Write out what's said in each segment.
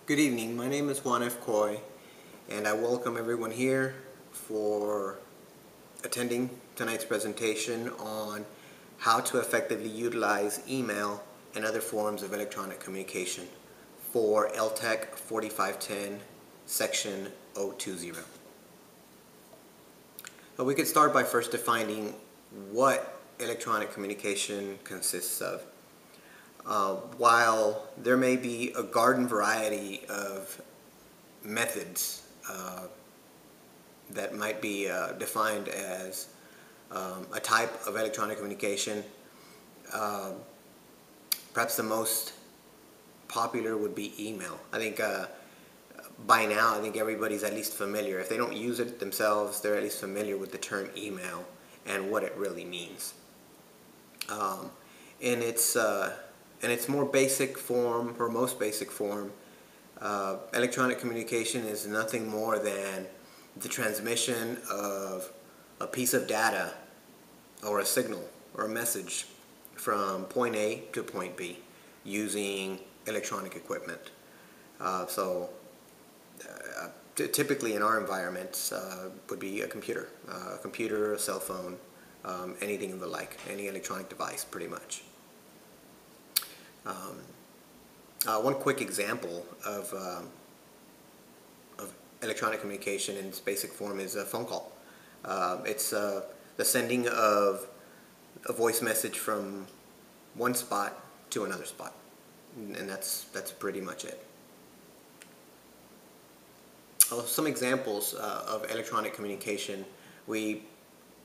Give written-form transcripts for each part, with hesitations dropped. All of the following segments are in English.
Good evening, my name is Juan F. Coy, and I welcome everyone here for attending tonight's presentation on how to effectively utilize email and other forms of electronic communication for LTEC 4510 Section 020. But we could start by first defining what electronic communication consists of. While there may be a garden variety of methods that might be defined as a type of electronic communication, perhaps the most popular would be email. I think by now, I think everybody's at least familiar. If they don't use it themselves, they're at least familiar with the term email and what it really means. In its more basic form, or most basic form, electronic communication is nothing more than the transmission of a piece of data or a signal or a message from point A to point B using electronic equipment. Typically in our environments would be a computer, a cell phone, anything of the like, any electronic device pretty much. One quick example of electronic communication in its basic form is a phone call. It's the sending of a voice message from one spot to another spot, and that's pretty much it. Some examples of electronic communication. We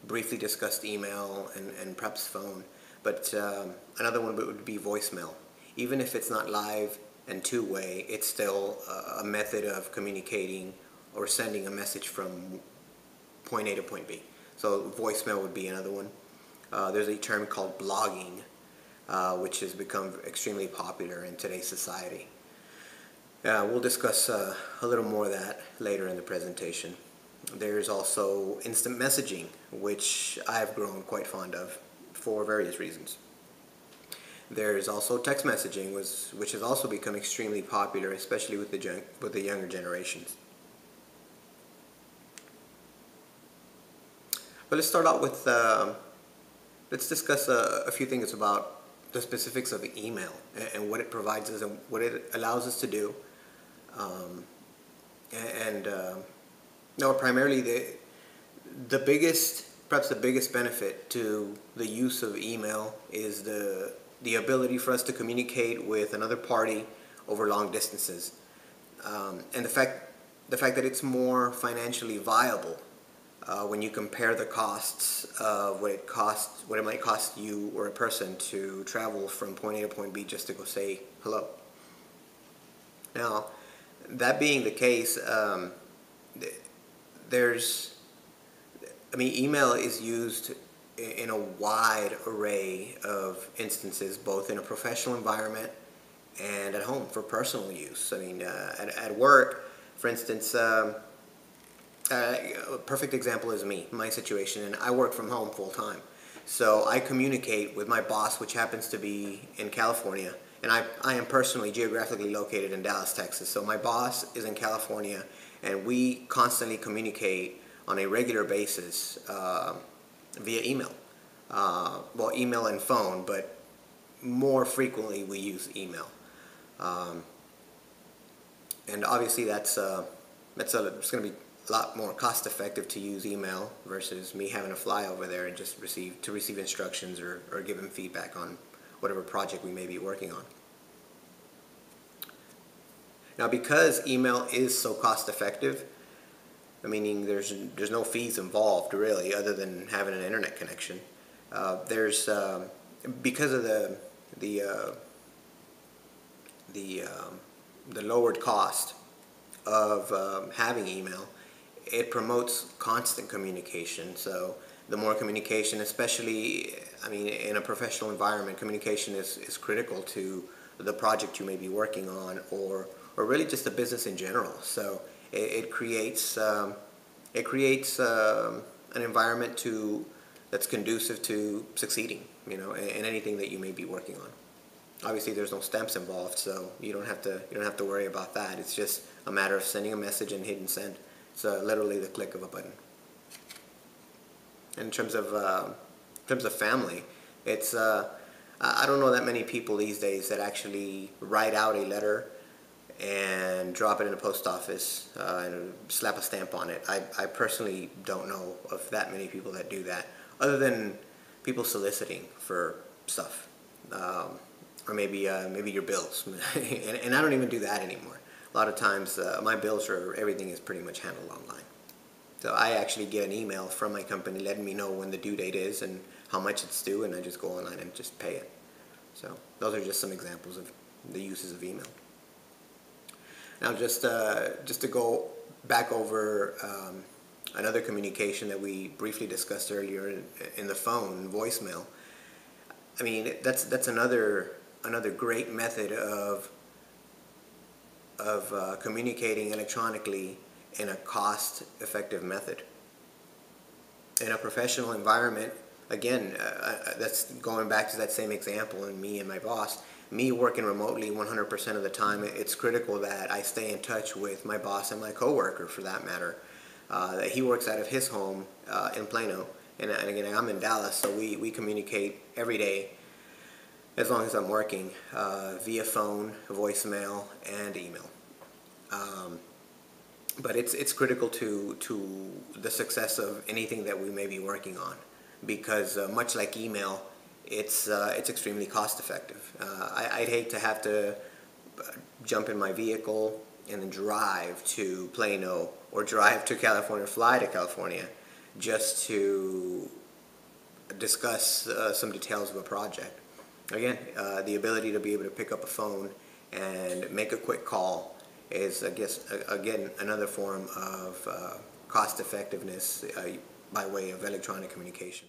briefly discussed email and perhaps phone, but another one would be voicemail. Even if it's not live and two-way, it's still a method of communicating or sending a message from point A to point B. So voicemail would be another one. There's a term called blogging, which has become extremely popular in today's society. We'll discuss a little more of that later in the presentation. There's also instant messaging, which I've grown quite fond of for various reasons. There's also text messaging, which has also become extremely popular, especially with the younger generations. But let's start out with, let's discuss a few things about the specifics of email and what it provides us and what it allows us to do. Primarily perhaps the biggest benefit to the use of email is the ability for us to communicate with another party over long distances, and the fact that it's more financially viable when you compare the costs of what it might cost you or a person to travel from point A to point B just to go say hello. Now, that being the case, email is used in a wide array of instances, both in a professional environment and at home for personal use. At work, for instance, a perfect example is my situation, and I work from home full time. So I communicate with my boss, which happens to be in California, and I am personally geographically located in Dallas, Texas. So my boss is in California, and we constantly communicate on a regular basis via email. Well, email and phone, but more frequently we use email. And obviously it's going to be a lot more cost effective to use email versus me having to fly over there and just receive instructions or give him feedback on whatever project we may be working on. Now, because email is so cost effective, meaning there's no fees involved really, other than having an internet connection. Because of the lowered cost of having email, it promotes constant communication. So the more communication, especially in a professional environment, communication is critical to the project you may be working on, or really just the business in general. So it creates an environment that's conducive to succeeding, in anything that you may be working on. Obviously, there's no stamps involved, so you don't have to worry about that. It's just a matter of sending a message and hitting send. It's literally the click of a button. In terms of family, it's I don't know that many people these days that actually write out a letter and drop it in the post office and slap a stamp on it. I personally don't know of that many people that do that, other than people soliciting for stuff, or maybe your bills, and I don't even do that anymore. A lot of times, my bills are everything is pretty much handled online. So I actually get an email from my company letting me know when the due date is and how much it's due, and I just go online and just pay it. So those are just some examples of the uses of email. Now, just to go back over another communication that we briefly discussed earlier in the phone, voicemail. I mean, that's another great method of communicating electronically in a cost-effective method. In a professional environment, again, that's going back to that same example and me and my boss. Me working remotely 100% of the time, it's critical that I stay in touch with my boss and my coworker, for that matter. That he works out of his home in Plano, and again, I'm in Dallas, so we communicate every day as long as I'm working via phone, voicemail, and email. But it's critical to the success of anything that we may be working on, because much like email, it's extremely cost effective. I'd hate to have to jump in my vehicle and then drive to Plano or drive to California, fly to California, just to discuss some details of a project. Again, the ability to be able to pick up a phone and make a quick call is, I guess, again, another form of cost effectiveness by way of electronic communication.